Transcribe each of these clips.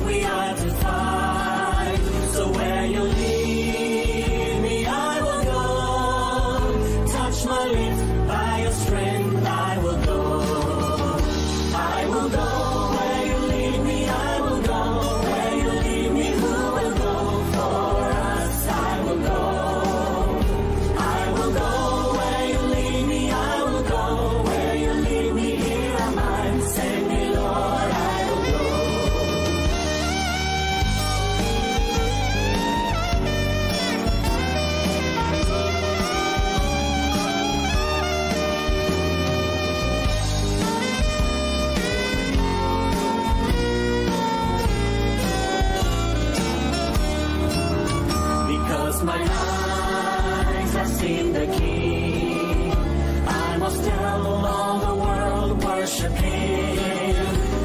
we are to find. So where you lead me, I will go. Touch my lips, by your strength I will go. I will go where you lead me, I will go. Where you lead me, who will go for us? I will go. I will go where you lead me, I will go. Where you lead me, here am I. Send me, Lord, I will go. Because my eyes have seen the King, I must tell all the world, worship Him.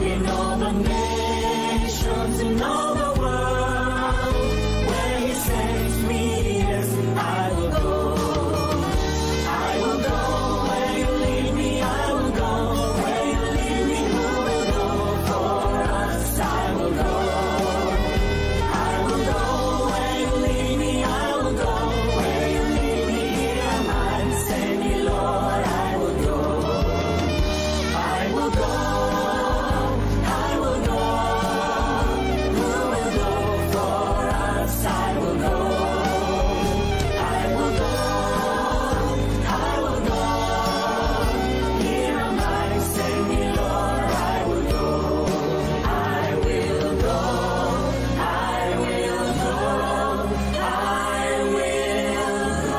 In all the nations, in all the world, where He sends me, yes, I will go. I will go where you lead me, I will go. Where you lead me, who will go for us? I will go. I will go where you lead me, I will go. Where you lead me, here am I. Send me, Lord, I will go. I will go. I will go. Who will go for us? I will go. I will go. I will go. Here am I. Send me, Lord, I will go. I will go. I will go. I will go.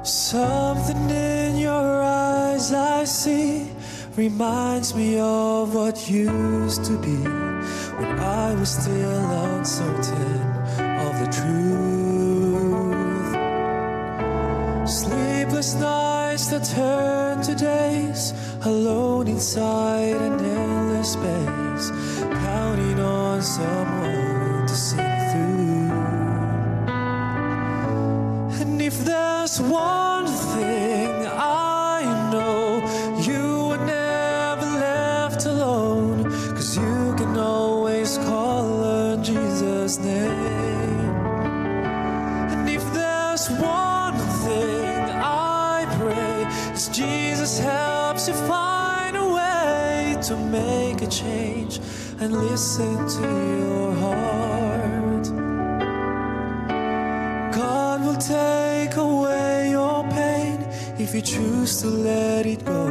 Something in your eyes I see reminds me of what used to be when I was still uncertain of the truth. Sleepless nights that turn to days, alone inside an endless space, counting on someone to see me through. And if there's one thing I know, you were never left alone, 'cause you can always call on Jesus' name. And if there's one thing I pray, it's Jesus helps you find a way to make a change and listen to your heart. God will take away your pain if you choose to let it go.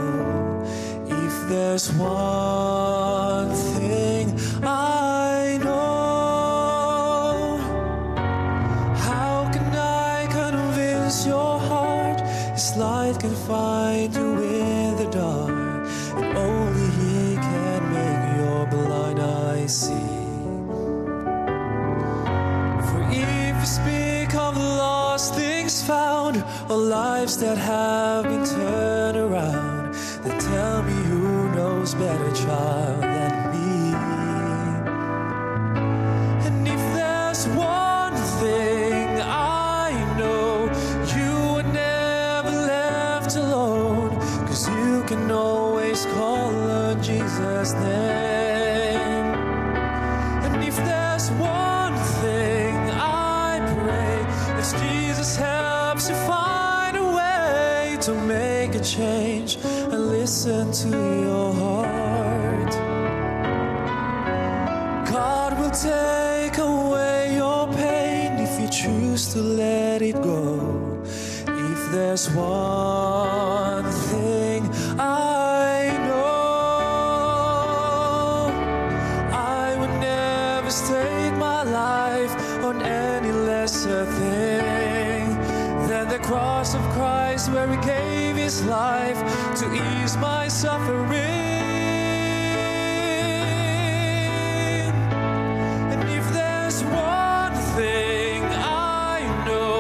If there's one thing I know, how can I convince your heart His light can find you in the dark, and only He can make your blind eyes see. For if you speak of lost things found, or lives that have been turned around, then tell me who knows better, child, than me. And if there's one thing I know, you were never left alone, 'cause you can always call on Jesus' name. And if there's one thing I pray, it's Jesus helps you find a way to make a change and listen to your heart. God will take away your pain if you choose to let it go. If there's one thing I know, I would never stake my life on any lesser thing than the cross of Christ, where He gave His life to ease my suffering. And if there's one thing I know,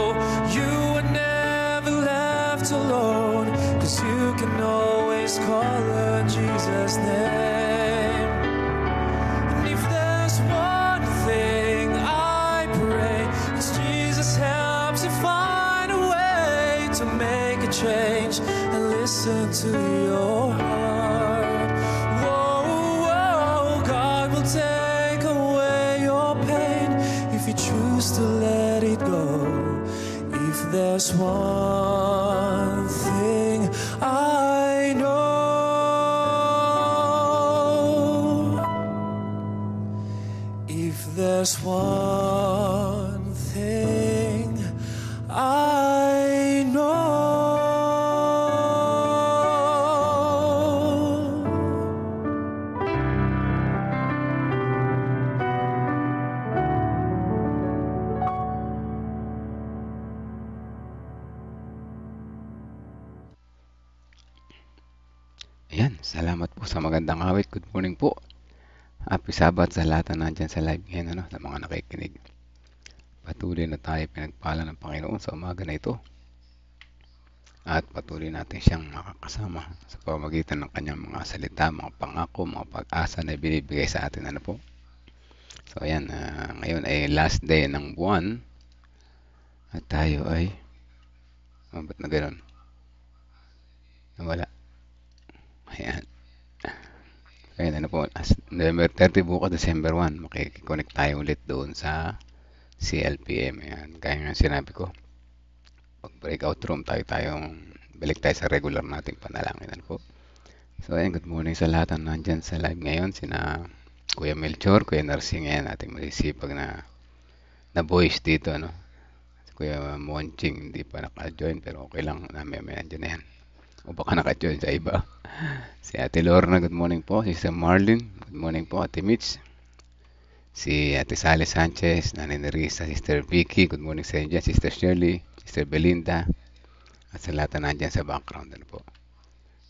change and listen to your heart. Whoa, whoa, God will take away your pain if you choose to let it go. If there's one thing I know, if there's one thing I know. Ayan, salamat po sa magandang awit. Good morning po. Happy Sabbath sa lahat na nandyan sa live ngayon, sa mga nakikinig. Patuloy na tayo pinagpala ng Panginoon sa umaga na ito. At patuloy natin siyang makakasama sa pamamagitan ng kanyang mga salita, mga pangako, mga pag-asa na binibigay sa atin. So ayan, ngayon ay last day ng buwan. At tayo ay, ba't na gano'n? Nawala. Ayan. Ayan, November 30 bukas, December 1, makikiconnect tayo ulit doon sa CLPM. Ayan, kaya nga sinabi ko, pag breakout room balik tayo sa regular nating panalangin. So ayan, good morning sa lahat na nandyan sa live ngayon. Sina Kuya Melchor, Kuya Narsing, ayan, ating masisipag na voice dito, Kuya Monching, hindi pa naka-join, pero okay lang, may nandyan na yan. O baka naka-join sa iba. Si Ate Lorna, good morning po. Si Sister Marlene, good morning po. Ate Mitch. Si Ate Sally Sanchez, Nanay Nerissa, Sister Vicky, good morning sa inyo. Sister Shirley, Sister Belinda, at sa lahat na nandyan sa background.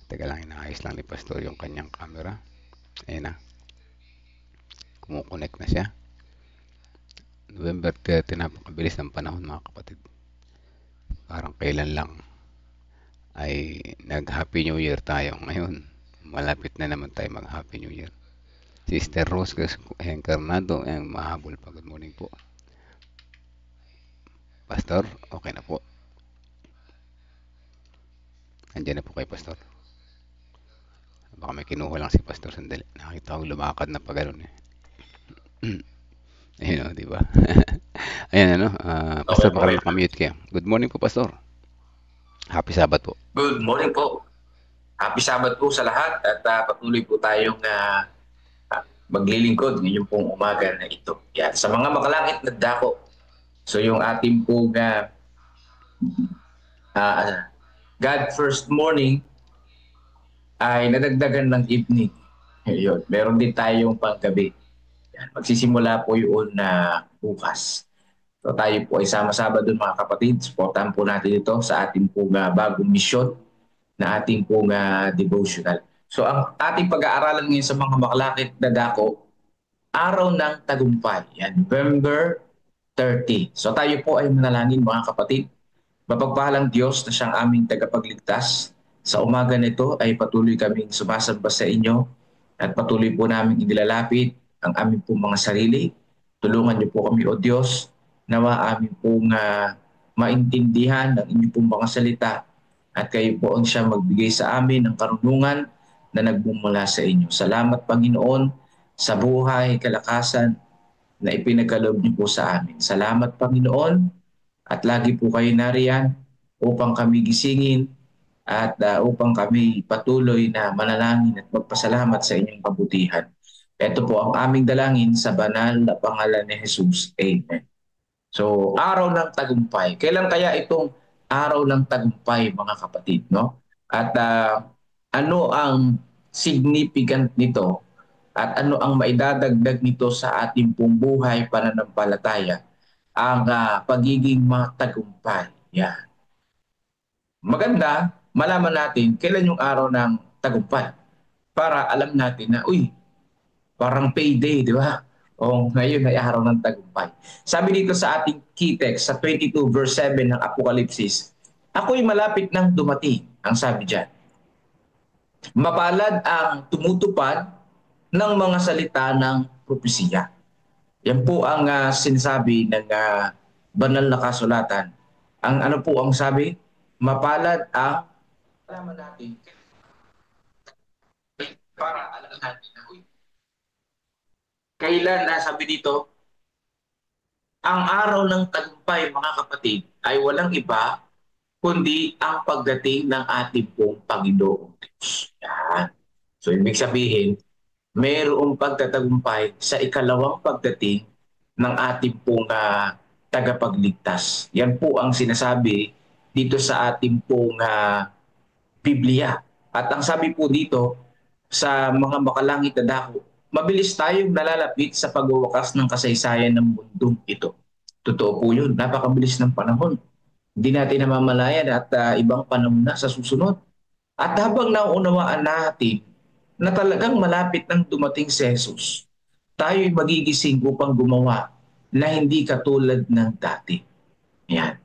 Teka lang, inaayos lang ni Pastor yung kanyang camera. Ayan na. Kumukonect na siya. November 30, napakabilis ng panahon, mga kapatid. Parang kailan lang ay nag-Happy New Year tayo ngayon. Malapit na naman tayo mag-Happy New Year. Sister Rose Encarnado, mahabol pa. Good morning po. Pastor, okay na po. Andiyan na po kay Pastor. Baka may kinuha lang si Pastor sandali. Nakita ko lumakad na pa gano'n Ayun, di ba? Ayan, Pastor, baka nakamute kayo. Good morning po, Pastor. Happy Sabbath po. Good morning po. Happy Sabbath po sa lahat at patuloy po tayong maglilingkod ngayong pong umaga na ito. Yan. Sa mga makalangit na dako. So yung ating pong God First Morning ay nadagdagan ng evening. Yun. Meron din tayong panggabi. Yan. Magsisimula po yun bukas. So tayo po ay sama-sama doon, mga kapatid. Supportahan po natin ito sa ating pong bagong mission na ating pong devotional. So ang ating pag-aaralan ngayon sa mga makalakit na dako, Araw ng Tagumpay. Yan, November 30. So tayo po ay manalangin, mga kapatid. Mapagpahalang Diyos na siyang aming tagapagligtas. Sa umaga nito ay patuloy kaming sumasamba sa inyo at patuloy po namin inilalapit ang aming pong mga sarili. Tulungan niyo po kami, O Diyos, nawa amin pong maintindihan ang inyong pong mga salita at kayo po ang siya magbigay sa amin ng karunungan na nagmumula sa inyo. Salamat, Panginoon, sa buhay, kalakasan na ipinagkaloob niyo po sa amin. Salamat, Panginoon, at lagi po kayo nariyan upang kami gisingin at upang kami patuloy na manalangin at magpasalamat sa inyong kabutihan. Ito po ang aming dalangin sa banal na pangalan ni Jesus. Amen. So, Araw ng Tagumpay. Kailan kaya itong Araw ng Tagumpay, mga kapatid, At ano ang significant nito at ano ang maidadagdag nito sa ating pong buhay pananampalataya? Ang pagiging matagumpay. Yan. Maganda, malaman natin kailan yung araw ng tagumpay para alam natin na, parang payday, di ba? O ngayon ay araw ng tagumpay. Sabi dito sa ating key text sa 22 verse 7 ng Apokalipsis, ako'y malapit nang dumating, ang sabi diyan. Mapalad ang tumutupad ng mga salita ng propesiya. Yan po ang sinasabi ng banal na kasulatan. Ang ano po ang sabi? mapalad ang alaman natin para alam natin na kailan, sabi dito, ang araw ng tagumpay, mga kapatid, ay walang iba kundi ang pagdating ng ating pong Panginoong Diyos. Yan. So, ibig sabihin, mayroong pagtatagumpay sa ikalawang pagdating ng ating pong tagapagligtas. Yan po ang sinasabi dito sa ating pong Biblia. At ang sabi po dito sa mga makalangit na dako, mabilis tayong nalalapit sa pagwawakas ng kasaysayan ng mundong ito. Totoo po yun. Napakabilis ng panahon. Hindi natin namamalayan at ibang panahon na sa susunod. At habang nauunawaan natin na talagang malapit nang dumating si Jesus, tayo'y magigising upang gumawa na hindi katulad ng dati. Yan.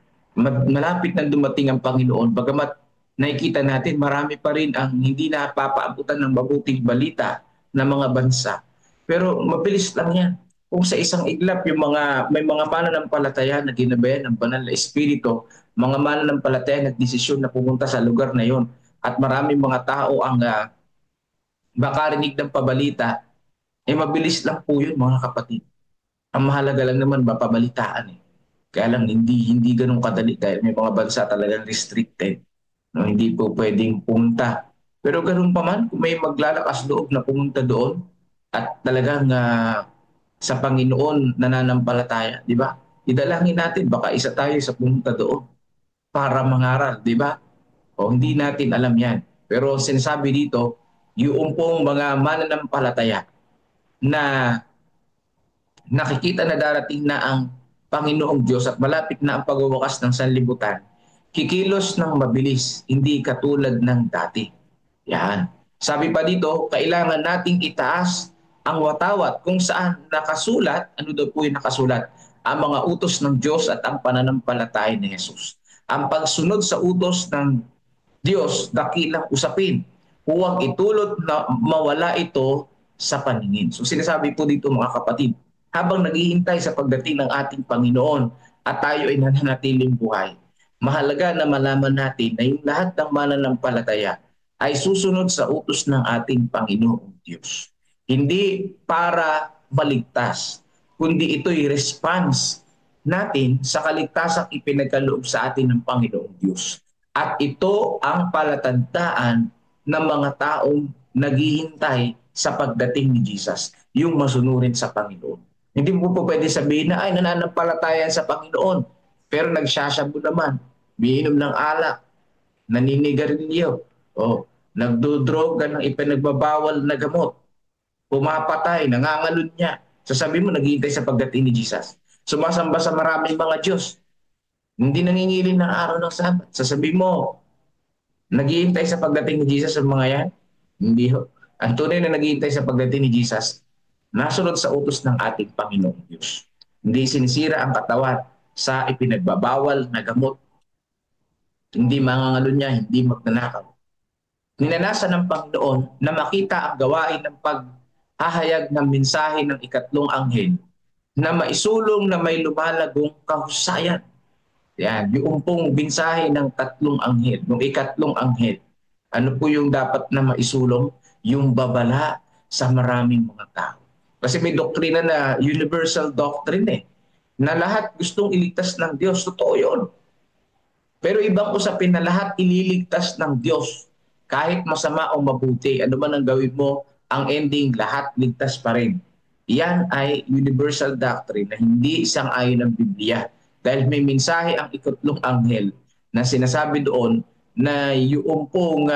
Malapit nang dumating ang Panginoon, bagamat nakikita natin marami pa rin ang hindi napapaabutan ng mabuting balita ng mga bansa. Pero mabilis lang yan. Kung sa isang iglap, may mga mananampalataya na ginabayan ng banal na Espiritu, mga mananampalataya na desisyon na pumunta sa lugar na yon, at maraming mga tao ang makarinig ng pabalita, mabilis lang po yun, mga kapatid. Ang mahalaga lang naman mapabalitaan. Kaya lang hindi ganun kadali dahil may mga bansa talagang restricted. No, hindi po pwedeng pumunta. Pero ganun pa man, kung may maglalakas loob na pumunta doon at talagang sa Panginoon nananampalataya, di ba? Idalangin natin, baka isa tayo sa pumunta doon para mangaral, di ba? O hindi natin alam yan. Pero sinasabi dito, yung pong mga mananampalataya na nakikita na darating na ang Panginoong Diyos at malapit na ang pagwawakas ng sanlibutan, kikilos ng mabilis, hindi katulad ng dati. Yan. Sabi pa dito, kailangan nating itaas ang watawat kung saan nakasulat, ano daw po yung nakasulat? Ang mga utos ng Diyos at ang pananampalataya ni Jesus. Ang pagsunod sa utos ng Diyos, dakilang usapin. Huwag itulot na mawala ito sa paningin. So sinasabi po dito, mga kapatid, habang naghihintay sa pagdating ng ating Panginoon at tayo ay nananatiling buhay, mahalaga na malaman natin na yung lahat ng mananampalataya ay susunod sa utos ng ating Panginoong Diyos. Hindi para maligtas, kundi ito'y response natin sa kaligtasang ipinagkaloob sa atin ng Panginoong Diyos. At ito ang palatandaan ng mga taong naghihintay sa pagdating ni Jesus, yung masunurin sa Panginoon. Hindi mo po pwede sabihin na ay nananampalatayan sa Panginoon, pero nagsasabo naman, umiinom ng alak, naninigarilyo, nagdodroga ng ipinagbabawal na gamot, pumapatay, nangangalun niya. Sasabihin mo, naghihintay sa pagdating ni Jesus. Sumasamba sa maraming mga Diyos. Hindi nangingilin ng araw ng Sabat. Sasabihin mo, naghihintay sa pagdating ni Jesus sa mga yan? Hindi ho. Ang tunay na naghihintay sa pagdating ni Jesus, nasunod sa utos ng ating Panginoong Diyos. Hindi sinisira ang katawan sa ipinagbabawal na gamot. Hindi mangangalun niya, hindi magnanakaw. Ninanasan ng Panginoon na makita ang gawain ng paghahayag ng mensahe ng ikatlong anghel na maisulong na may lumalagong kahusayan. Yan, yung pong mensahe ng tatlong anghel, ng ikatlong anghel. Ano po yung dapat na maisulong? Yung babala sa maraming mga tao. Kasi may doktrina na universal doctrine na lahat gustong iligtas ng Diyos. Totoo yun. Pero ibang usapin na lahat ililigtas ng Diyos. Kahit masama o mabuti, ano man ang gawin mo, ang ending, lahat ligtas pa rin. Yan ay universal doctrine na hindi sang-ayon ng Biblia. Dahil may mensahe ang ikatlong anghel na sinasabi doon na yung pong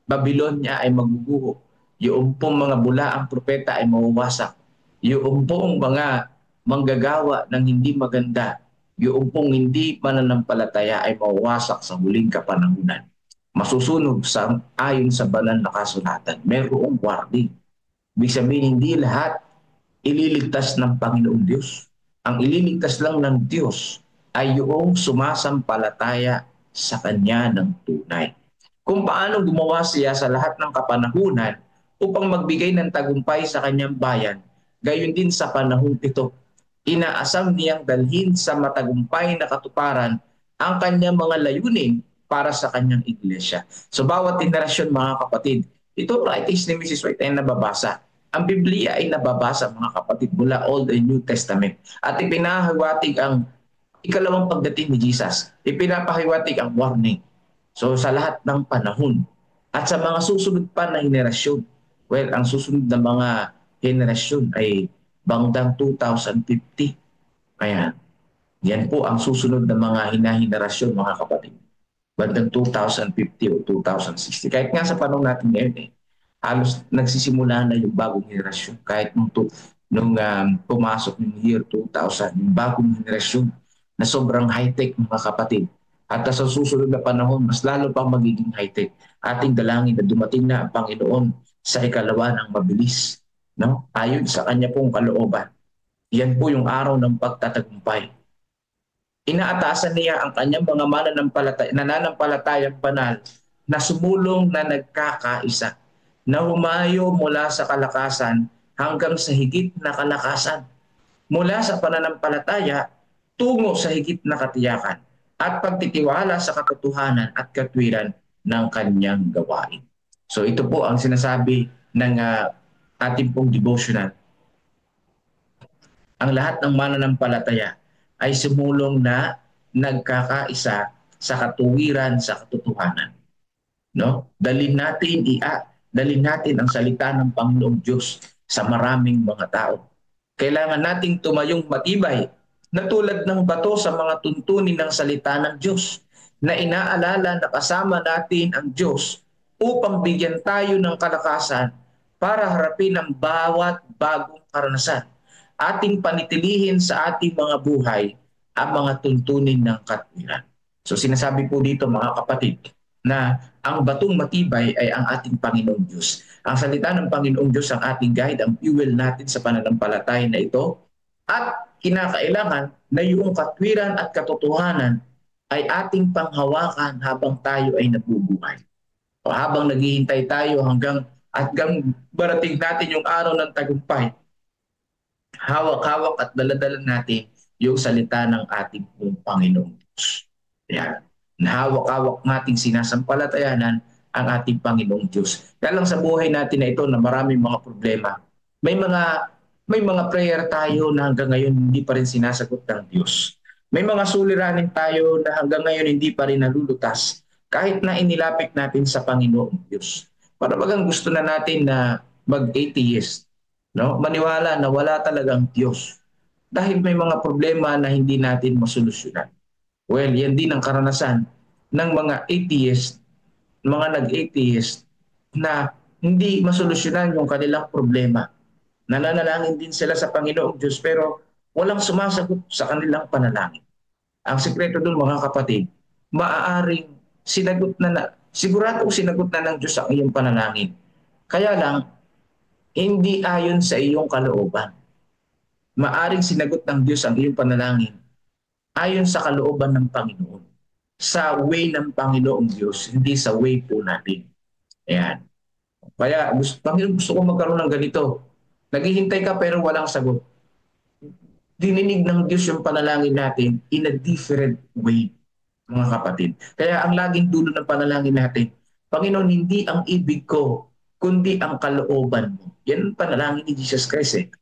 Babylonia ay maguguho. Yung pong mga bulaang propeta ay mawawasak. Yung pong mga manggagawa ng hindi maganda, yung pong hindi mananampalataya ay mawawasak sa huling kapanahunan. Masusunog ayon sa banal na kasulatan. Mayroong warning. Ibig sabihin, hindi lahat ililigtas ng Panginoong Diyos. Ang ililigtas lang ng Diyos ay yung sumasampalataya sa Kanya ng tunay. Kung paano gumawa siya sa lahat ng kapanahunan upang magbigay ng tagumpay sa Kanyang bayan, gayon din sa panahong ito. Inaasam niyang dalhin sa matagumpay na katuparan ang Kanyang mga layunin para sa kanyang iglesia. So bawat henerasyon mga kapatid, ito writings ni Mrs. White ay nababasa. Ang Biblia ay nababasa mga kapatid mula Old and New Testament. At ipinahawatig ang ikalawang pagdating ni Jesus. Ipinapahiwatig ang warning. So sa lahat ng panahon at sa mga susunod pa na henerasyon. Well, ang susunod na mga henerasyon ay bandang 2050. Ayan. Yan po ang susunod na mga hinahenerasyon mga kapatid. Bandang 2050 o 2060. Kahit nga sa panahon natin ngayon halos nagsisimula na yung bagong henerasyon. Kahit nung pumasok yung year 2000, yung bagong henerasyon na sobrang high-tech mga kapatid. At sa susunod na panahon, mas lalo pang magiging high-tech. Ating dalangin na dumating na ang Panginoon sa ikalawa ng mabilis. No? Ayon sa kanya pong kalooban. Yan po yung araw ng pagtatagumpay. Inaatasan niya ang kanyang mga nananampalatayang banal na sumulong na nagkakaisa, na humayo mula sa kalakasan hanggang sa higit na kalakasan, mula sa pananampalataya tungo sa higit na katiyakan at pagtitiwala sa katotohanan at katwiran ng kanyang gawain. So ito po ang sinasabi ng ating pong devotional. Ang lahat ng mananampalataya ay sumulong na nagkakaisa sa katuwiran, sa katotohanan. No? Dalhin natin ang salita ng Panginoong Diyos sa maraming mga tao. Kailangan nating tumayong matibay na tulad ng bato sa mga tuntunin ng salita ng Diyos, na inaalala na kasama natin ang Diyos upang bigyan tayo ng kalakasan para harapin ang bawat bagong karanasan. Ating panitilihin sa ating mga buhay ang mga tuntunin ng katwiran. So sinasabi po dito mga kapatid na ang batong matibay ay ang ating Panginoong Diyos. Ang salita ng Panginoong Diyos ang ating guide, ang fuel natin sa pananampalataya na ito. At kinakailangan na yung katwiran at katotohanan ay ating panghawakan habang tayo ay nabubuhay. O habang naghihintay tayo hanggang barating natin yung araw ng tagumpay, hawak-hawak at daladala natin yung salita ng ating Panginoong Diyos. Yan. Hawak-hawak nating sinasampalatayanan ang ating Panginoong Diyos. Kaya lang sa buhay natin na ito na maraming mga problema, may mga prayer tayo na hanggang ngayon hindi pa rin sinasagot ng Diyos. May mga suliranin tayo na hanggang ngayon hindi pa rin nalulutas kahit na inilapit natin sa Panginoong Diyos. Para bagang gusto na natin na mag-atheist, no? Maniwala na wala talagang Diyos dahil may mga problema na hindi natin masolusyonan. Well, yan din ang karanasan ng mga atheist, mga nag-atheist na hindi masolusyonan yung kanilang problema. Nananalangin din sila sa Panginoong Diyos pero walang sumasagot sa kanilang panalangin. Ang sekreto doon mga kapatid, maaaring siguradong sinagot na ng Diyos ang iyong panalangin. Kaya lang, hindi ayon sa iyong kalooban. Maaring sinagot ng Diyos ang iyong panalangin ayon sa kalooban ng Panginoon. Sa way ng Panginoong Diyos, hindi sa way po natin. Ayan. Kaya, Panginoon, gusto ko magkaroon ng ganito. Naghihintay ka pero walang sagot. Dininig ng Diyos yung panalangin natin in a different way, mga kapatid. Kaya ang laging dulo ng panalangin natin, Panginoon, hindi ang ibig ko, kundi ang kalooban mo. Yan ang panalangin ni Jesus Christ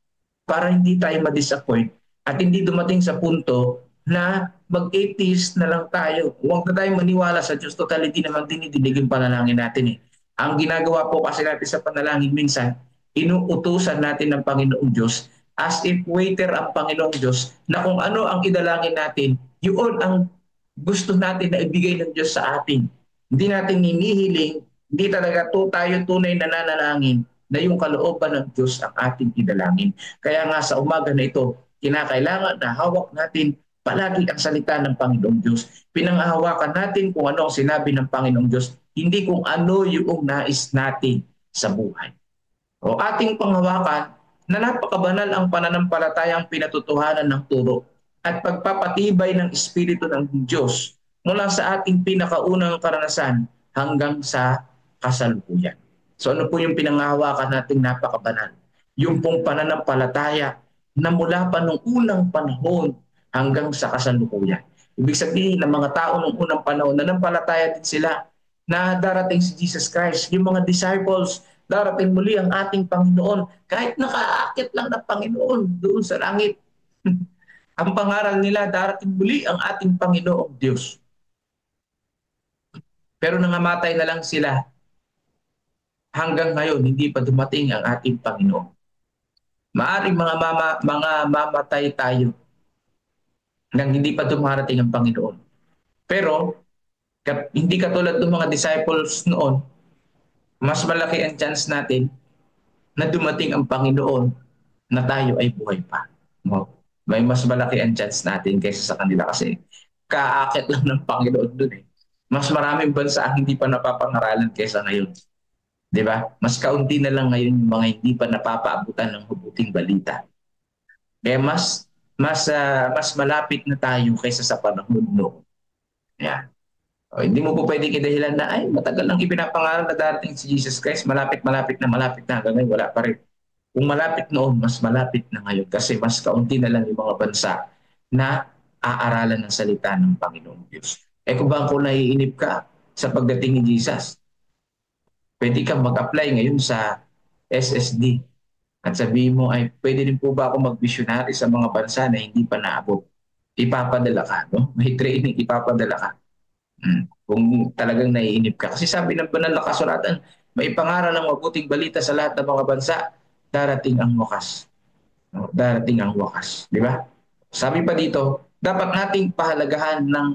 para hindi tayo ma-disappoint at hindi dumating sa punto na mag-atheist na lang tayo. Huwag na tayong maniwala sa Diyos. Total, hindi naman dinidinig yung panalangin natin Ang ginagawa po kasi natin sa panalangin minsan, inuutusan natin ng Panginoong Diyos as if waiter ang Panginoong Diyos na kung ano ang idalangin natin, yun ang gusto natin na ibigay ng Diyos sa atin. Hindi natin hinihiling, hindi talaga tayo tunay na nanalangin na yung kalooban ng Diyos ang ating idalangin. Kaya nga sa umaga na ito, kinakailangan na hawak natin palagi ang salita ng Panginoong Diyos. Pinanghahawakan natin kung ano ang sinabi ng Panginoong Diyos, hindi kung ano yung nais natin sa buhay. O ating panghawakan na napakabanal ang pananampalatayang pinatutuhanan ng turo at pagpapatibay ng Espiritu ng Diyos mula sa ating pinakaunang karanasan hanggang sa kasalukuyan. So ano po yung pinanghahawakan nating napakabanal? Yung pong pananampalataya na mula pa nung unang panahon hanggang sa kasalukuyan. Ibig sabihin ng mga tao noong unang panahon, nanampalataya din sila na darating si Jesus Christ. Yung mga disciples, darating muli ang ating Panginoon. Kahit nakaakit lang ng Panginoon doon sa langit. Ang pangaral nila, darating muli ang ating Panginoong Diyos. Pero nangamatay na lang sila. Hanggang ngayon, hindi pa dumating ang ating Panginoon. Maaring mga mamatay tayo nang hindi pa dumarating ang Panginoon. Pero, hindi katulad ng mga disciples noon, mas malaki ang chance natin na dumating ang Panginoon na tayo ay buhay pa. No? May mas malaki ang chance natin kaysa sa kanila kasi kaakit lang ng Panginoon doon eh. Mas maraming bansa ang hindi pa napapangaralan kaysa ngayon. Di ba? Mas kaunti na lang ngayon yung mga hindi pa napapaabutan ng mabuting balita. Kaya mas malapit na tayo kaysa sa panahon noon. Yan. O, hindi mo po pwedeng idahilan na ay matagal nang ipinapangaral na darating si Jesus Christ, malapit na hanggang ngayon, wala pa rin. Kung malapit noon, mas malapit na ngayon kasi mas kaunti na lang yung mga bansa na aaralan ng salita ng Panginoong Diyos. Kung naiinip ka sa pagdating ni Jesus, pwede kang mag-apply ngayon sa SSD at sabihin mo, ay pwede rin po ba ako mag-missionary sa mga bansa na hindi pa naabot? Ipapadala ka, no? May training, ipapadala ka. Kung talagang naiinip ka. Kasi sabi ng banal na kasulatan, may pangaral ng mabuting balita sa lahat ng mga bansa, darating ang wakas. No? Darating ang wakas. Di ba? Sabi pa dito, dapat nating pahalagahan ng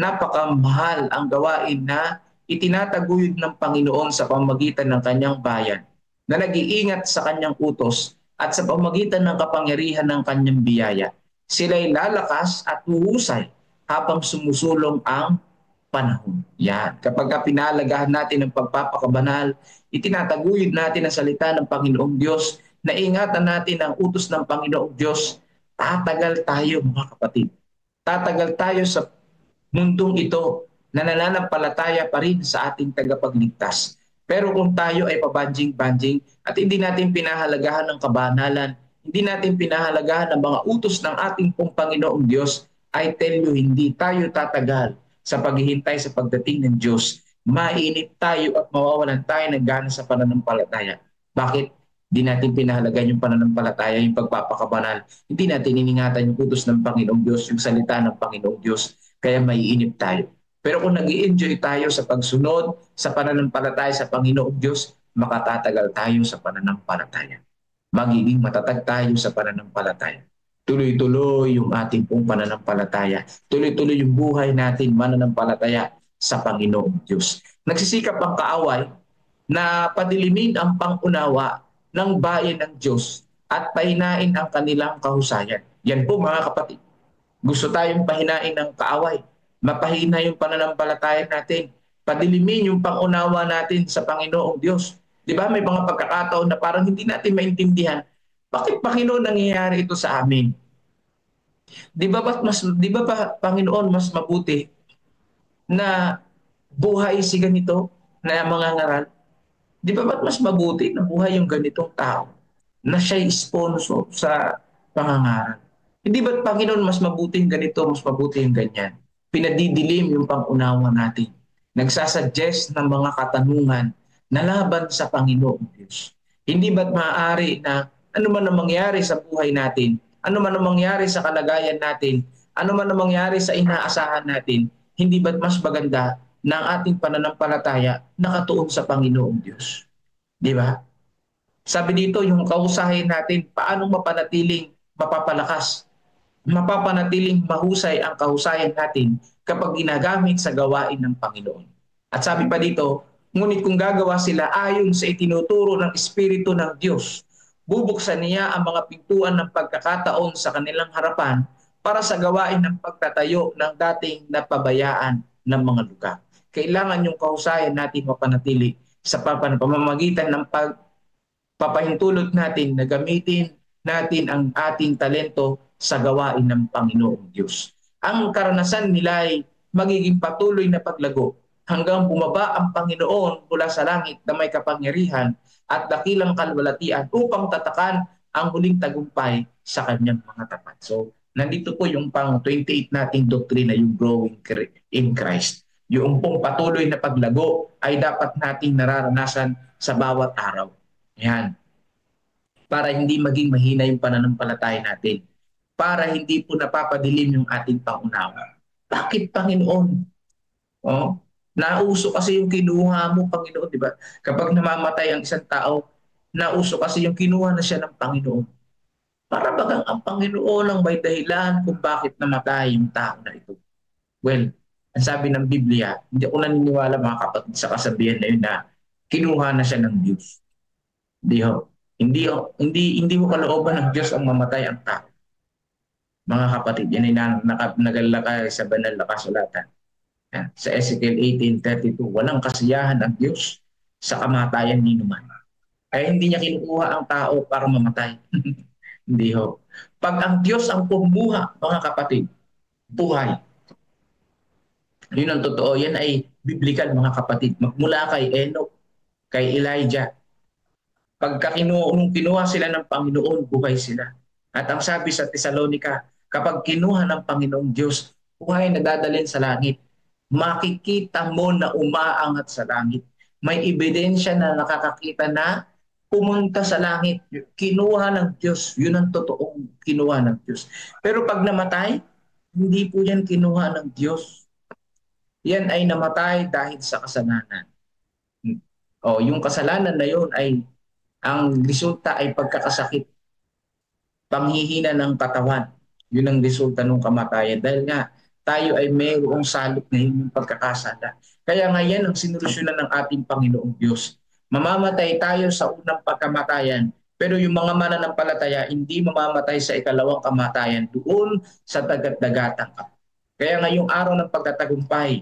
napakamahal ang gawain na itinataguyod ng Panginoon sa pamamagitan ng kanyang bayan na nag-iingat sa kanyang utos at sa pamamagitan ng kapangyarihan ng kanyang biyaya. Sila'y lalakas at huhusay habang sumusulong ang panahon. Yan. Kapag pinalagahan natin ang pagpapakabanal, itinataguyod natin ang salita ng Panginoong Diyos, naingatan natin ang utos ng Panginoong Diyos, tatagal tayo mga kapatid. Tatagal tayo sa mundong ito na nananampalataya pa rin sa ating tagapagligtas. Pero kung tayo ay pabanjing-banjing at hindi natin pinahalagahan ng kabanalan, hindi natin pinahalagahan ng mga utos ng ating pong Panginoong Diyos, I tell you, hindi tayo tatagal sa paghihintay sa pagdating ng Diyos. Mainit tayo at mawawalan tayo ng gana sa pananampalataya. Bakit? Hindi natin pinahalagahan yung pananampalataya, yung pagpapakabanal. Hindi natin iningatan yung utos ng Panginoong Diyos, yung salita ng Panginoong Diyos. Kaya maiinip tayo. Pero kung nag-i-enjoy tayo sa pagsunod, sa pananampalataya sa Panginoong Diyos, makatatagal tayo sa pananampalataya. Magiging matatag tayo sa pananampalataya. Tuloy-tuloy yung ating pong pananampalataya. Tuloy-tuloy yung buhay natin mananampalataya sa Panginoong Diyos. Nagsisikap ang kaaway na padilimin ang pangunawa ng bayan ng Diyos at pahinain ang kanilang kahusayan. Yan po mga kapatid. Gusto tayong pahinain ng kaaway. Mapahina yung pananampalataya natin. Padilimin yung pangunawa natin sa Panginoong Diyos. Di ba may mga pagkakataon na parang hindi natin maintindihan, bakit Panginoon nangyayari ito sa amin? Di ba Panginoon mas mabuti na buhay si ganito na mangangaral? Di ba mas mabuti na buhay yung ganitong tao na siya'y sponsor sa pangangaral? Hindi ba't Panginoon mas mabuti yung ganito, mas mabuti yung ganyan? Pinadidilim yung pangunawa natin. Nagsasuggest ng mga katanungan na laban sa Panginoong Diyos. Hindi ba't maaari na ano man ang mangyari sa buhay natin, ano man ang mangyari sa kalagayan natin, ano man ang mangyari sa inaasahan natin, hindi ba't mas maganda na ang ating pananampalataya nakatuon sa Panginoong Diyos? Di ba? Sabi dito, yung kausahin natin, paano mapanatiling mapapalakas, mapapanatiling mahusay ang kahusayan natin kapag ginagamit sa gawain ng Panginoon. At sabi pa dito, ngunit kung gagawa sila ayon sa itinuturo ng Espiritu ng Diyos, bubuksan niya ang mga pintuan ng pagkakataon sa kanilang harapan para sa gawain ng pagtatayo ng dating napabayaan ng mga lugar. Kailangan yung kahusayan natin mapanatili sa pamamagitan ng pagpapahintulot natin na gamitin natin ang ating talento sa gawain ng Panginoong Diyos. Ang karanasan nila ay magiging patuloy na paglago hanggang bumaba ang Panginoon mula sa langit na may kapangyarihan at dakilang kalwalatian upang tatakan ang huling tagumpay sa kanyang mga tapat. So, nandito po yung pang 28 nating doktrina, yung growing in Christ. Yung pong patuloy na paglago ay dapat nating nararanasan sa bawat araw. Yan. Para hindi maging mahina yung pananampalataya natin. Para hindi po napapadilim yung ating pangunawa. Bakit, Panginoon? Oh, nauso kasi yung kinuha mo, Panginoon, di ba? Kapag namamatay ang isang tao, nauso kasi yung kinuha na siya ng Panginoon. Para bagang ang Panginoon ang may dahilan kung bakit namatay yung tao na ito. Well, ang sabi ng Biblia, hindi ako naniniwala mga kapatid sa kasabihan na yun na kinuha na siya ng Diyos. Hindi mo kalooban ng Diyos ang mamatay ang tao. Mga kapatid, yan ay nagalakay sa banal na kasulatan. Sa Ezekiel 18:32, walang kasiyahan ng Diyos sa kamatayan ni numan. Ay hindi niya kinukuha ang tao para mamatay. Hindi ho. Pag ang Diyos ang pumuha, mga kapatid, buhay. Yun ang totoo. Yan ay biblical, mga kapatid. Magmula kay Enoch, kay Elijah. Pagka kinuha sila ng Panginoon, buhay sila. At ang sabi sa Tesalonica, kapag kinuha ng Panginoong Diyos, buhay na dadalhin sa langit. Makikita mo na umaangat sa langit. May ebidensya na nakakakita na pumunta sa langit. Kinuha ng Diyos. Yun ang totoong kinuha ng Diyos. Pero pag namatay, hindi po yan kinuha ng Diyos. Yan ay namatay dahil sa kasalanan. Yung kasalanan na yun ay ang resulta ay pagkakasakit, panghihina ng katawan. Yun ang resulta ng kamatayan. Dahil nga, tayo ay mayroong salot na yung pagkakasala. Kaya nga yan ang sinolusyonan ng ating Panginoong Diyos. Mamamatay tayo sa unang pagkamatayan, pero yung mga mananampalataya hindi mamamatay sa ikalawang kamatayan doon sa dagat-dagatang. Kaya ngayong araw ng pagtatagumpay,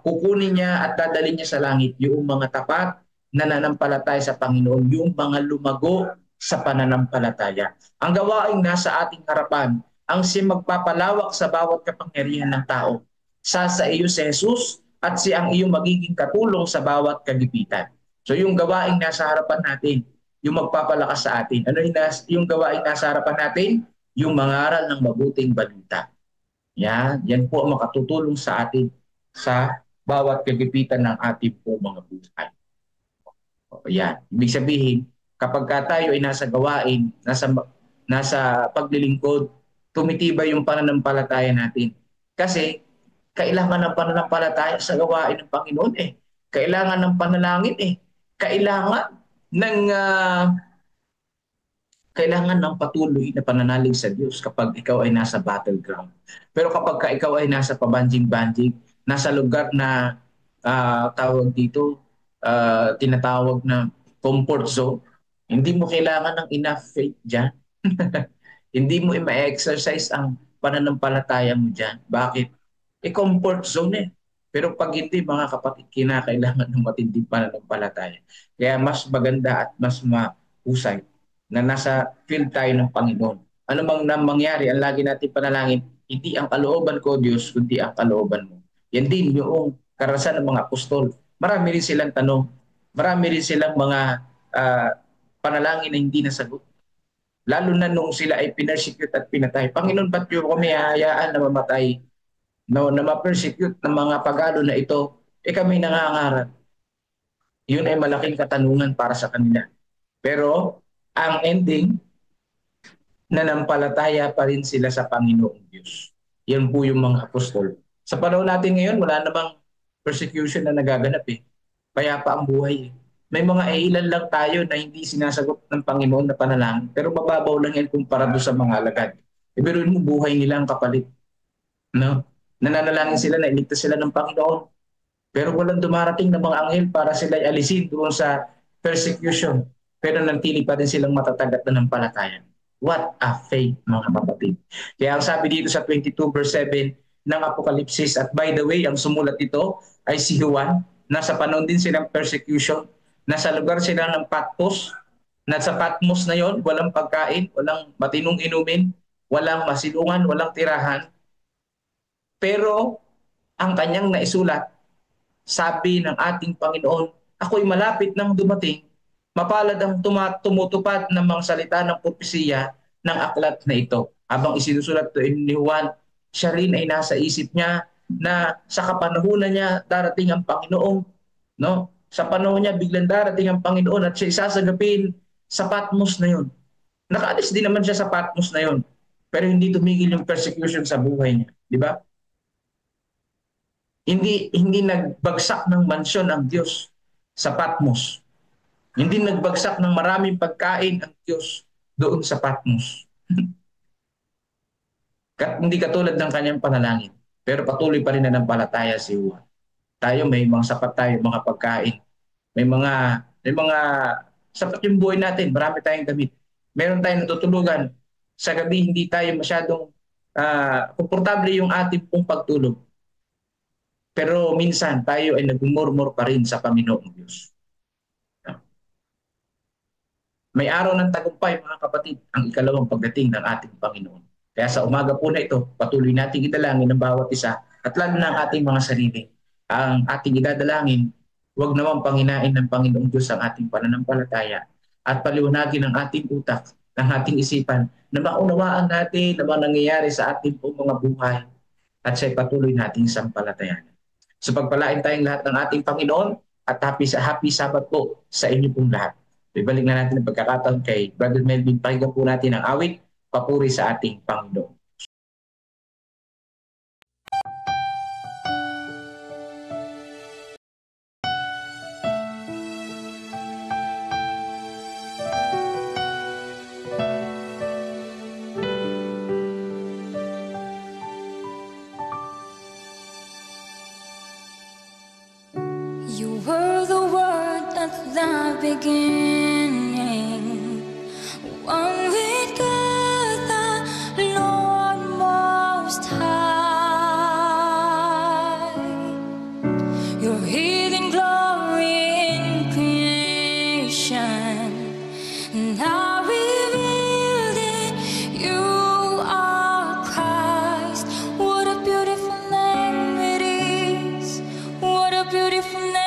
kukunin niya at dadalhin niya sa langit yung mga tapat na nananampalataya sa Panginoon, yung mga lumago sa pananampalataya. Ang gawaing nasa ating harapan, ang siya magpapalawak sa bawat kapangyarihan ng tao. Sa iyo si Jesus at siya ang iyong magiging katulong sa bawat kagipitan. So yung gawaing nasa harapan natin, yung magpapalakas sa atin. Ano yung gawaing nasa harapan natin? Yung mangaral ng mabuting balita. Yan po ang makatutulong sa atin sa bawat kagipitan ng ating po mga buhay. Yan. Ibig sabihin, kapag tayo ay nasa gawain, nasa paglilingkod, tumitibay yung pananampalataya natin. Kasi kailangan ng pananampalataya sa gawain ng Panginoon eh. Kailangan ng panalangin eh. Kailangan ng patuloy na pananalig sa Diyos kapag ikaw ay nasa battleground. Pero kapag ikaw ay nasa pabanjing-banjing, nasa lugar na tinatawag na comfort zone, hindi mo kailangan ng enough faith dyan. Hindi mo i-exercise ang pananampalataya mo dyan. Bakit? Comfort zone eh. Pero pag hindi, mga kapatid, kinakailangan ng matinding pananampalataya. Kaya mas maganda at mas mahusay na nasa field tayo ng Panginoon. Ano mang mangyari, ang lagi natin panalangin, hindi ang kalooban ko, Diyos, kundi ang kalooban mo. Yan din yung karasan ng mga apostol. Marami rin silang tanong. Marami rin silang mga panalangin na hindi nasagot. Lalo na nung sila ay pinersecute at pinatay. Panginoon, ba't yung kami hayaan na mamatay? Na ma-persecute ng mga pagano na ito, kami nangangarap. Yun ay malaking katanungan para sa kanila. Pero ang ending, nanampalataya pa rin sila sa Panginoong Diyos. Yan po yung mga apostol. Sa panahon natin ngayon, wala namang persecution na nagaganap eh. Payapa ang buhay eh. May mga ilan lang tayo na hindi sinasagot ng Panginoon na panalangin. Pero mababaw lang yan kumpara doon sa mga alagad. Pero yung buhay nila ang kapalit. No? Nananalangin sila na iligtas sila ng Panginoon. Pero walang dumarating na mga anghel para sila alisin doon sa persecution. Pero nantili pa rin silang matatag at nanampalataya. What a faith, mga kapatid. Kaya ang sabi dito sa 22 verse 7 ng Apokalipsis, at by the way, ang sumulat ito ay si Juan. Nasa panahon din silang persecution. Nasa lugar sila ng Patmos. Nasa Patmos na yon, walang pagkain, walang matinong inumin, walang masilungan, walang tirahan. Pero ang kanyang naisulat, sabi ng ating Panginoon, ako'y malapit nang dumating, mapalad ang tumutupad ng mga salita ng propesiya ng aklat na ito. Habang isinusulat to ni Juan, siya rin ay nasa isip niya na sa kapanahunan niya darating ang Panginoon. No? Sa panahon niya, biglang darating ang Panginoon at siya isasagapin sa Patmos na yun. Nakaalis din naman siya sa Patmos na yun. Pero hindi tumigil yung persecution sa buhay niya. Di ba? Hindi nagbagsak ng mansyon ang Diyos sa Patmos. Hindi nagbagsak ng maraming pagkain ang Diyos doon sa Patmos. Hindi katulad ng kanyang panalangin. Pero patuloy pa rin nanampalataya si Juan. Tayo may mga sapat tayo, mga pagkain. May mga sapat yung buhay natin. Marami tayong damit. Meron tayong natutulugan. Sa gabi, hindi tayo masyadong komportable yung ating pong pagtulog. Pero minsan tayo ay nagmumurmur pa rin sa Panginoong Diyos. May araw ng tagumpay, mga kapatid, ang ikalawang pagdating ng ating Panginoon. Kaya sa umaga po na ito, patuloy nating idalangin ng bawat isa at lalo ng ating mga sarili. Ang ating idadalangin, huwag naman panginain ng Panginoong Diyos ang ating pananampalataya at paliwanagin ang ating utak, ng ating isipan na maunawaan natin na nangyayari sa ating pong mga buhay at siya'y patuloy nating sampalatayan. So pagpalain tayong lahat ng ating Panginoon at happy Sabbath po sa inyo pong lahat. Ibalik na natin ang pagkakataon kay Brother Melvin. Pakinggan po natin ang awit, Papuri sa ating Panginoon. You were the word at the beginning, one with God, the Lord Most High. Your hidden glory in creation, now revealed in you are Christ. What a beautiful name it is! What a beautiful name!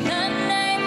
The name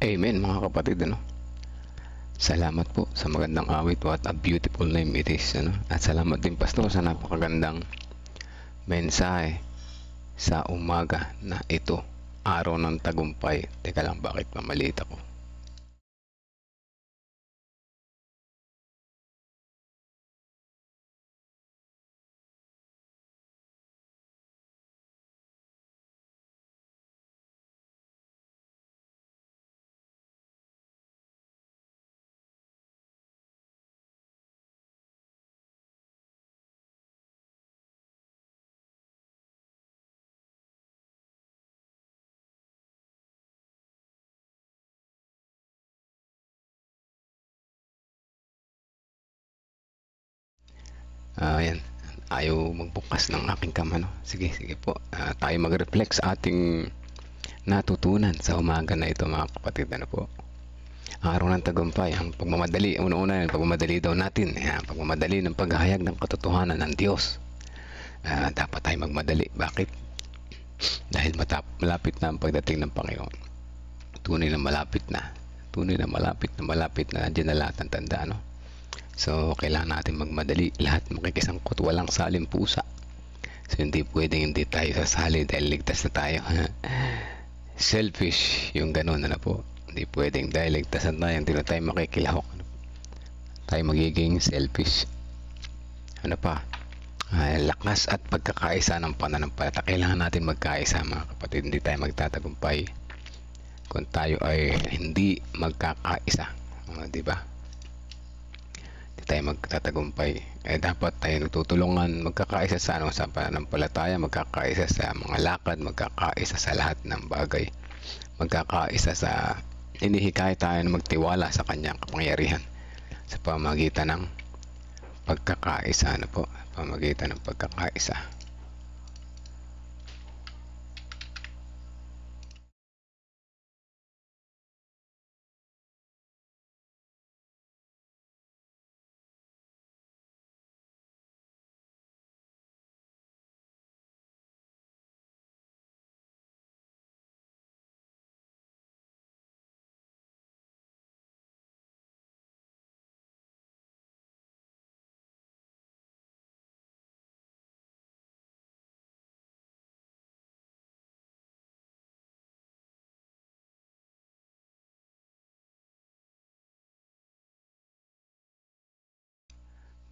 Amen mga kapatid, ano? Salamat po sa magandang awit. What a beautiful name it is, ano? At salamat din Pastor sa napakagandang mensahe sa umaga na ito, araw ng tagumpay. Teka lang, bakit mamaliit ako? Ayan, ayaw magbukas ng aking cam, ano? Sige, sige po. Tayo mag-reflect sa ating natutunan sa umaga na ito mga kapatid, ano po? Araw ng tagumpay, ang pagmamadali, una-una yung pagmamadali daw natin, pagmamadali ng paghahayag ng katotohanan ng Diyos. Dapat tayo magmadali. Bakit? Dahil malapit na ang pagdating ng Panginoon. Tunay na malapit na. Tunay na malapit na nandiyan na lahat ng tanda, no? So, kailangan natin magmadali. Lahat makikisangkot, walang saling pusa. So, hindi pwedeng hindi tayo sasali dahil ligtas na tayo. Selfish yung ganun, ano po? Hindi pwedeng dahil ligtas na tayo, hindi na tayo makikilahok. Ano? Tayo magiging selfish. Ano pa? Lakas at pagkakaisa ng pananampalataya. Kailangan natin magkaisa mga kapatid. Hindi tayo magtatagumpay kung tayo ay hindi magkakaisa. Di ba? Hindi tayo magtatagumpay. Dapat tayo nagtutulungan, magkakaisa sa sa pananampalataya, magkakaisa sa mga lakad, magkakaisa sa lahat ng bagay. Magkakaisa sa hinihikayat tayo na magtiwala sa kanyang kapangyarihan sa pamagitan ng pagkakaisa, ano po? Pamagitan ng pagkakaisa.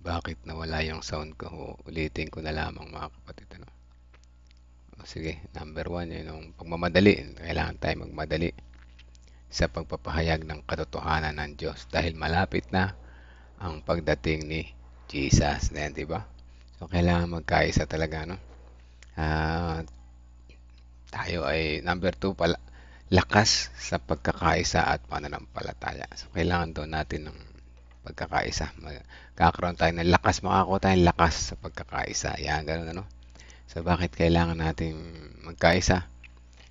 Bakit nawala yung sound ko? Ulitin ko na lamang mga kapatid, ano? Sige, number 1 yun yung pagmamadali. Kailangan tayo magmadali sa pagpapahayag ng katotohanan ng Diyos dahil malapit na ang pagdating ni Jesus. Ayan, di ba? So, kailangan magkaisa talaga, no? Tayo ay number 2 pala, lakas sa pagkakaisa at pananampalataya. So, kailangan daw natin ng pagkakaisa. Magkakaroon tayo ng lakas, makakuha tayong lakas sa pagkakaisa. Yan, ganun, ano? So, bakit kailangan natin magkaisa?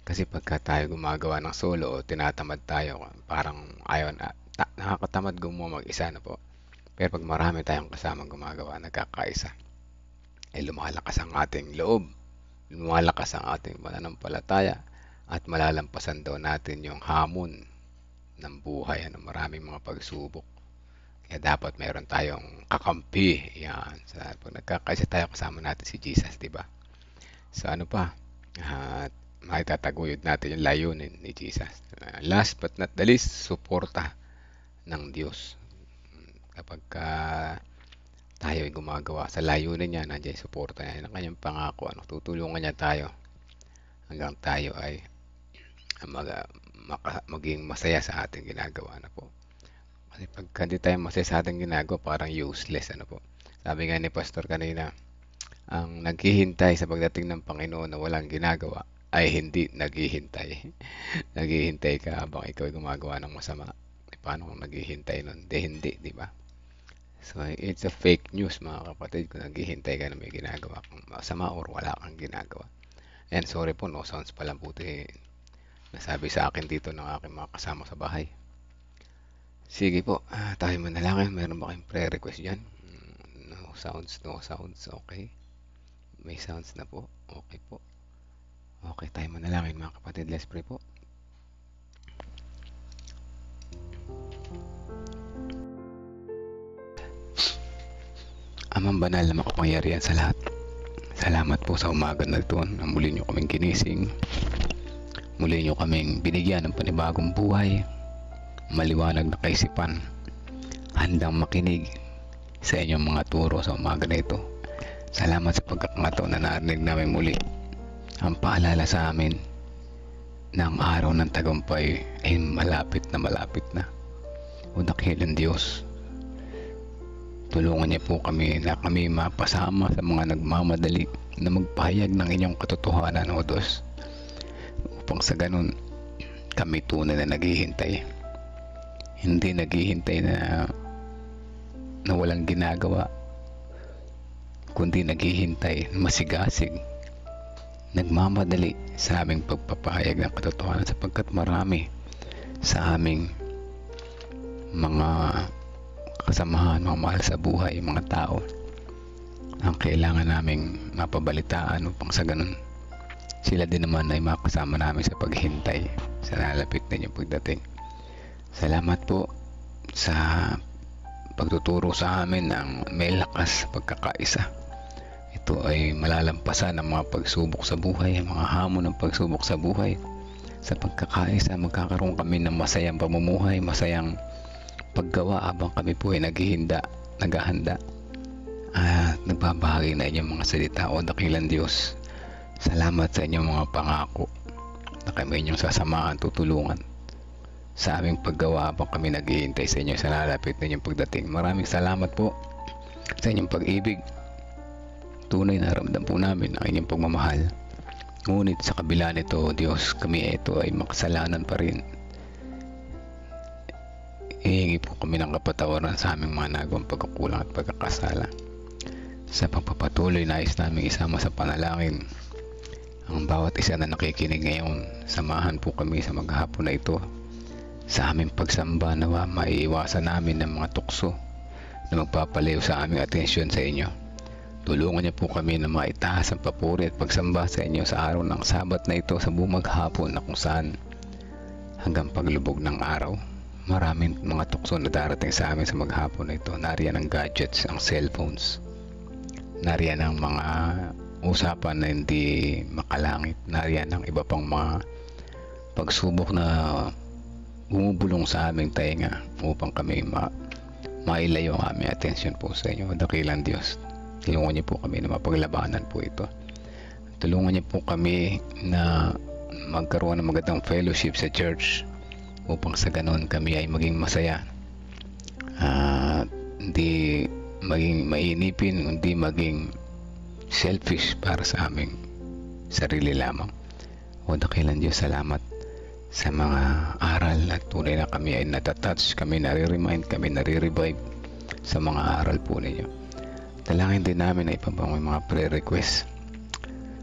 Kasi pagka tayo gumagawa ng solo o tinatamad tayo, parang ayaw na, nakakatamad gumawa mag-isa na po. Pero pag marami tayong kasama gumagawa, nagkakaisa, lumalakas ang ating loob, lumalakas ang ating pananampalataya, at malalampasan daw natin yung hamon ng buhay, maraming mga pagsubok. Kaya dapat meron tayong kakampi. Yan. Pag nagkakaisa tayo, kasama natin si Jesus, di ba? So ano pa? Maitataguyod natin yung layunin ni Jesus. Last but not the least, suporta ng Diyos. Kapag tayo ay gumagawa sa layunin niya, nandiyan yung suporta niya. Ang kanyang pangako, tutulungan niya tayo hanggang tayo ay maging masaya sa ating ginagawa na po. Kasi pag hindi tayo masaya sa ating ginagawa, parang useless, ano po. Sabi nga ni Pastor kanina, ang naghihintay sa pagdating ng Panginoon na walang ginagawa ay hindi naghihintay. Naghihintay ka habang ikaw ay gumagawa ng masama. Paano kung naghihintay nun? Hindi, di ba? So, it's a fake news mga kapatid kung naghihintay ka na may ginagawa kang masama or wala kang ginagawa. And sorry po, no sounds pa lang puti nasabi sa akin dito ng aking mga kasama sa bahay. Sige po, tayo manalangin. Meron ba kayong prayer request dyan? No sounds. Okay. May sounds na po. Okay po. Okay, tayo manalangin mga kapatid. Let's pray po. banal na makapangyarihan sa lahat, salamat po sa umaga na ito na muli nyo kaming ginising, muli nyo kaming binigyan ng panibagong buhay, maliwanag na kaisipan, handang makinig sa inyong mga turo sa umaga na ito. Salamat sa pagkakataon na narinig namin muli ang paalala sa amin ng araw ng tagumpay ay malapit na. O dakilang Diyos, tulungan niyo po kami na kami mapasama sa mga nagmamadali na magpahayag ng inyong katotohanan, O Diyos, upang sa ganun kami tunay na naghihintay, hindi naghihintay na walang ginagawa, kundi naghihintay masigasig, nagmamadali sa aming pagpapahayag ng katotohanan, sapagkat marami sa aming mga kasamahan, mga mahal sa buhay, mga tao ang kailangan naming mapabalitaan upang sa ganun sila din naman ay makasama namin sa paghintay sa lalapit na inyong pagdating. Salamat po sa pagtuturo sa amin ng may lakas pagkakaisa. Ito ay malalampasan ang mga pagsubok sa buhay, ang mga hamon ng pagsubok sa buhay. Sa pagkakaisa, magkakaroon kami ng masayang pamumuhay, masayang paggawa habang kami po ay naghahanda at nagbabahagi na inyong mga salita. O dakilang Diyos, salamat sa inyong mga pangako na kami inyong sasamahan, tutulungan sa aming paggawa habang kami naghihintay sa inyo sa lalapit na inyong pagdating. Maraming salamat po sa inyong pag-ibig. Tunay na ramdam po namin ang inyong pagmamahal. Ngunit sa kabila nito, Diyos, kami ito ay makasalanan pa rin. Hihingi po kami ng kapatawaran sa aming mga nagawang pagkukulang at pagkakasala. Sa pagpapatuloy, nais namin isama sa panalangin ang bawat isa na nakikinig ngayon. Samahan po kami sa maghapon na ito sa aming pagsamba, nawa maiiwasan namin ng mga tukso na magpapalayo sa aming atensyon sa inyo. Tulungan niyo po kami na maitaas ang papuri at pagsamba sa inyo sa araw ng Sabat na ito, sa buong maghapon na kung saan hanggang paglubog ng araw maraming mga tukso na darating sa amin sa maghapon na ito. Nariyan ang gadgets, ang cellphones, nariyan ang mga usapan na hindi makalangit, nariyan ang iba pang mga pagsubok na bumubulong sa aming tainga upang kami mailayo ang aming atensyon po sa inyo. Dakilang Diyos, tulungan niyo po kami na mapaglabanan po ito. Tulungan niyo po kami na magkaroon ng magandang fellowship sa church upang sa ganon kami ay maging masaya, hindi maging mainipin, hindi maging selfish para sa aming sarili lamang. O dakilang Diyos, salamat sa mga aral at tunay na kami ay natatouch, kami nare-remind, kami nare-revive sa mga aral po ninyo. Dalangin din namin na ipabang mga prayer request.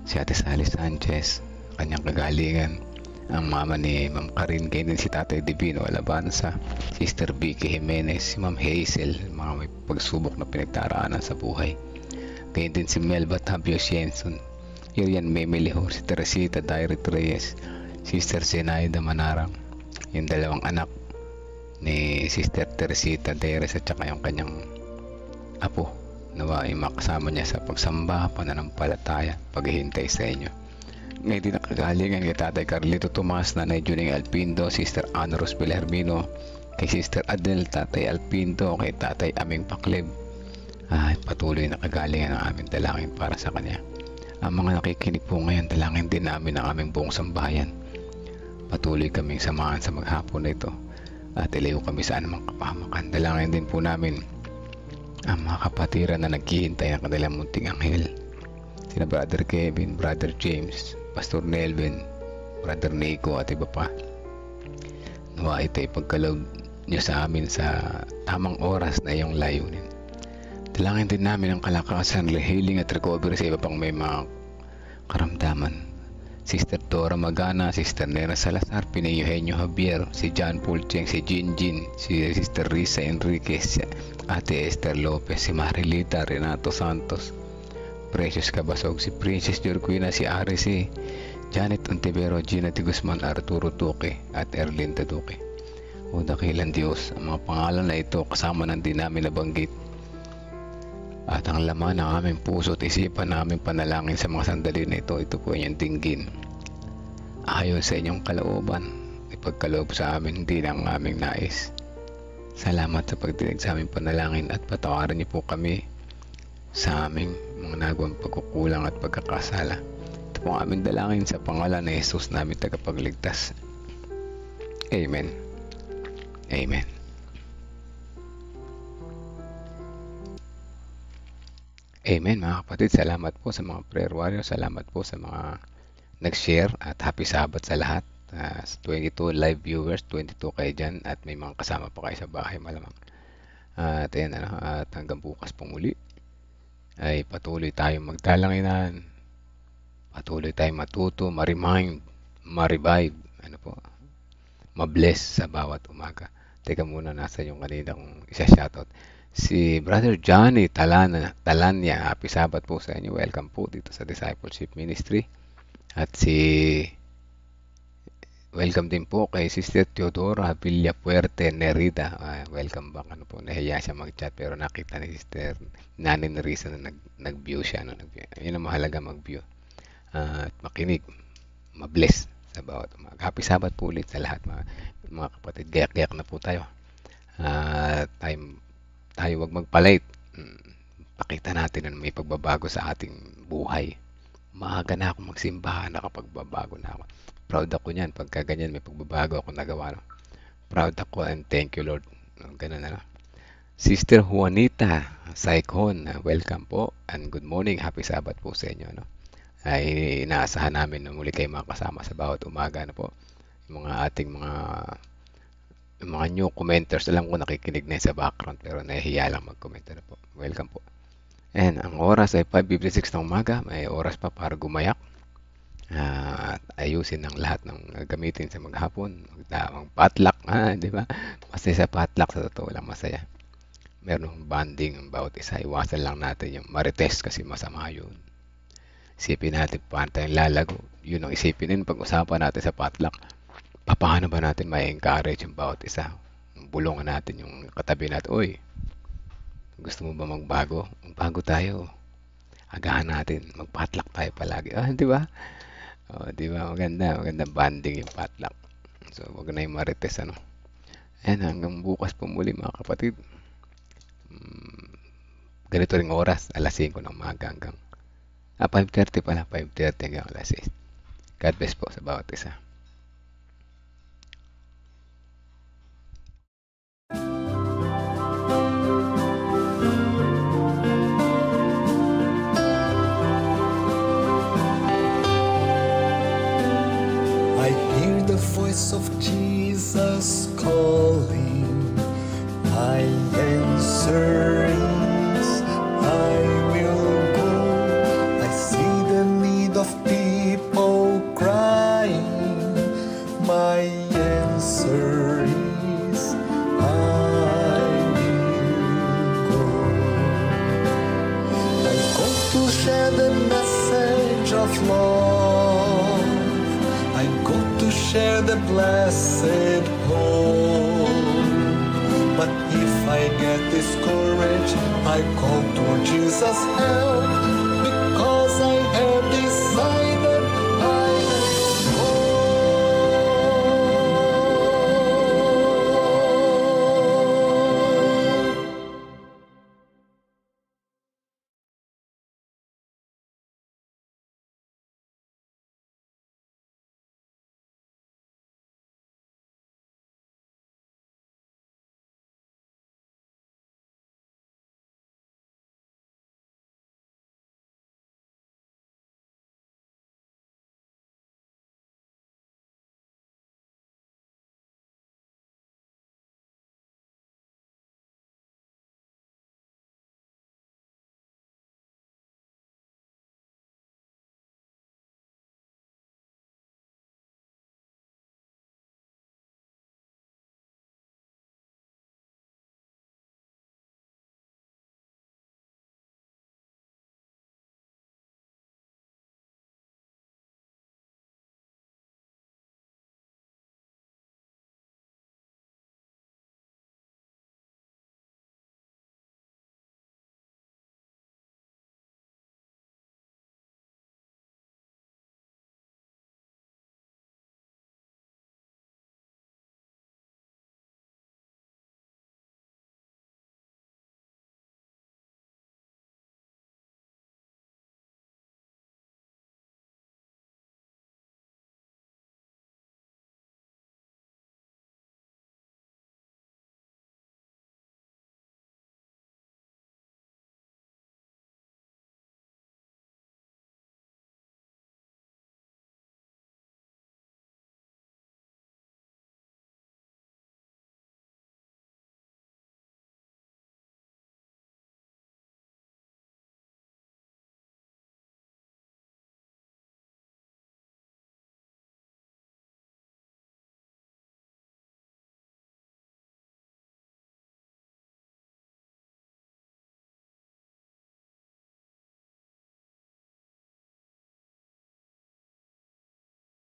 Si Ate Sally Sanchez, kanyang kagalingan, ang mama ni Ma'am Karin, kayo din si Tatay Divino Alabanza, Sister Vicky Jimenez, si Ma'am Hazel, mga may pagsubok na pinagdaraanan sa buhay. Kayo din si Melba Tabios Jenson, Irian Memilihor, si Teresita Dairit Reyes, Sister Zenaida Manarang, yung dalawang anak ni Sister Teresita Deres at saka yung kanyang apo, nawa ay makasama niya sa pagsamba, pananampalataya, paghihintay sa inyo. Ngayon din nakagalingan kay Tatay Carlito Tomas, Nanay Juning Alpindo, Sister Ana Rospel Hermino, kay Sister Adel, Tatay Alpindo, kay Tatay Aming Paklib. Patuloy nakagalingan ang aming dalangin para sa kanya. Ang mga nakikinig po ngayon, dalangin din namin ang aming buong sambahayan. Patuloy kaming samahan sa maghapon na ito at ilayo kami sa anumang kapahamakan. Dalangin din po namin ang mga kapatiran na naghihintay ng kanilang munting anghel, sina Brother Kevin, Brother James, Pastor Nelvin, Brother Nico at iba pa. Nawa ito'y pagkaloob nyo sa amin sa tamang oras na iyong layunin. Dalangin din namin ang kalakasan, healing at recovery sa iba pang may mga karamdaman. Sister Dora Magana, Sister Nena Salazar, Pinay Eugenio Javier, si John Paul Cheng, si Jinjin, si Sister Risa Enriquez, si Ate Esther Lopez, si Marilita, Renato Santos, Precious Cabasog, si Princess Jorquina, si Arisi, Janet Ontivero, Gina T. Guzman, Arturo Duque at Erlinda Duque. O dakilang Diyos, ang mga pangalan na ito kasama ng din namin nabanggit At ang laman ng aming puso at isipan namin panalangin sa mga sandali na ito po inyong dinggin. Ayon sa inyong kalooban, ipagkaloob sa amin hindi lang ang aming nais. Salamat sa pagdinig sa aming panalangin at patawarin niyo po kami sa aming mga nagawang pagkukulang at pagkakasala. Ito po ang aming dalangin sa pangalan ni Jesus namin tagapagligtas. Amen. Amen. Amen mga kapatid. Salamat po sa mga prayer warriors. Salamat po sa mga nag-share at happy Sabbath sa lahat. 22 live viewers, 22 kayo dyan at may mga kasama pa kayo sa bahay malamang. At ayan, at hanggang bukas pong muli ay patuloy tayong magdalanginan. Patuloy tayong matuto, ma-remind, ma-revive, ma-bless sa bawat umaga. Teka muna, nasa yung kanina kong isa-shoutout. Si Brother Johnny Talanya, happy Sabbath po sa inyo. Welcome po dito sa Discipleship Ministry. At welcome din po kay Sister Teodora Villapuerte Nerida. Welcome back. Nahiya siya mag-chat pero nakita ni Sister Nani Nerisa na nag-view siya. Yun ang mahalaga, mag-view. At makinig, ma-bless sa bawat umaga. Happy Sabbath po ulit sa lahat mga kapatid. Gayak-gayak na po tayo. Tayo wag magpalate. Pakita natin na may pagbabago sa ating buhay. Maaga na ako magsimba, nakapagbabago na ako. Proud ako niyan. Pagka ganyan, may pagbabago ako nagawa. Proud ako and thank you Lord. Ganun na. Sister Juanita Saikon, welcome po and good morning. Happy Sabbath po sa inyo. Ay inaasahan namin na muli kayo makasama sa bawat umaga po. Yung mga ating mga new commenters, alam ko nakikinig na sa background pero nahihiya lang mag-comment po. Welcome po. And ang oras ay 5:56 ng umaga. May oras pa para gumayak. At ayusin ang lahat ng gamitin sa maghapon. Mag-potluck, di ba? Masaya sa potluck, sa totoo lang masaya. Meron bonding ang bawat isa. Iwasan lang natin yung marites kasi masama yun. Isipin natin paano tayong lalago. Yun ang isipin din pag-usapan natin sa potluck. Paano ba natin ma-encourage yung bawat isa? Bulungan natin yung katabi natin. Uy, gusto mo ba magbago? Magbago tayo. Agahan natin. Mag-potluck tayo palagi. Di ba? Di ba? Maganda banding yung potluck. So, wag na yung marites, Ayan, hanggang bukas po muli mga kapatid. Ganito ring oras, alas 5 ng umaga hanggang 5:30 pala, 5:30 hanggang alas 6. God bless po sa bawat isa. I hear the voice of Jesus calling. My answer is, I will go. I see the need of people crying. My answer is, I will go. I go to share the message of love. I go to share the blessed hope. But if I get discouraged, I call to Jesus' help.